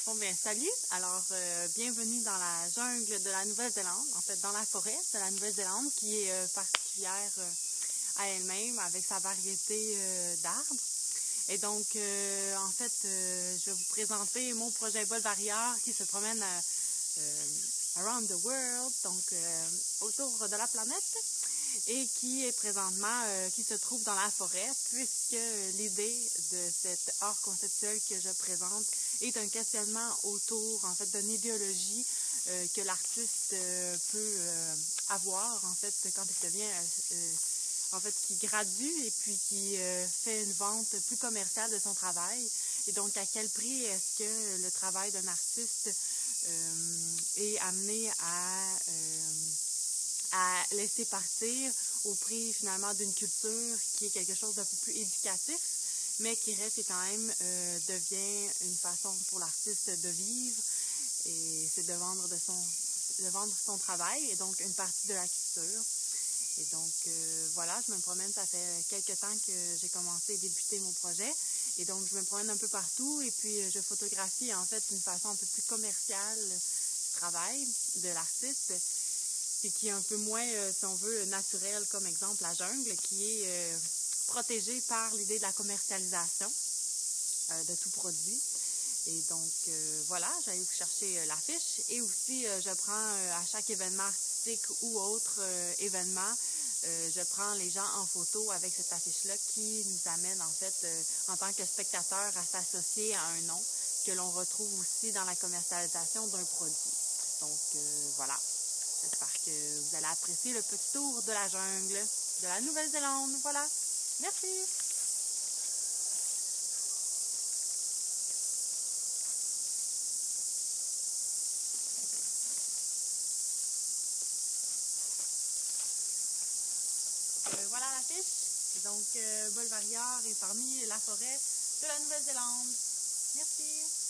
Bon, bien, salut! Alors, bienvenue dans la jungle de la Nouvelle-Zélande, en fait, dans la forêt de la Nouvelle-Zélande, qui est particulière à elle-même, avec sa variété d'arbres. Et donc, en fait, je vais vous présenter mon projet Bolvariar qui se promène around the world, donc autour de la planète, et qui est présentement, qui se trouve dans la forêt, puisque l'idée de cet art conceptuel que je présente est un questionnement autour, en fait, d'une idéologie que l'artiste peut avoir, en fait, quand il devient, en fait, qui gradue et puis qui fait une vente plus commerciale de son travail. Et donc, à quel prix est-ce que le travail d'un artiste est amené à laisser partir au prix finalement d'une culture qui est quelque chose d'un peu plus éducatif, mais qui reste et quand même devient une façon pour l'artiste de vivre, et c'est de vendre son travail, et donc une partie de la culture. Et donc voilà, je me promène, ça fait quelques temps que j'ai commencé et débuté mon projet, et donc je me promène un peu partout, et puis je photographie en fait d'une façon un peu plus commerciale du travail de l'artiste, et qui est un peu moins, si on veut, naturel, comme exemple la jungle, qui est protégée par l'idée de la commercialisation de tout produit. Et donc, voilà, j'allais chercher l'affiche, et aussi, je prends à chaque événement artistique ou autre événement, je prends les gens en photo avec cette affiche-là qui nous amène, en fait, en tant que spectateur, à s'associer à un nom que l'on retrouve aussi dans la commercialisation d'un produit. Donc, voilà. J'espère que vous allez apprécier le petit tour de la jungle de la Nouvelle-Zélande. Voilà. Merci! Voilà l'affiche. Donc, Bolvariar est parmi la forêt de la Nouvelle-Zélande. Merci!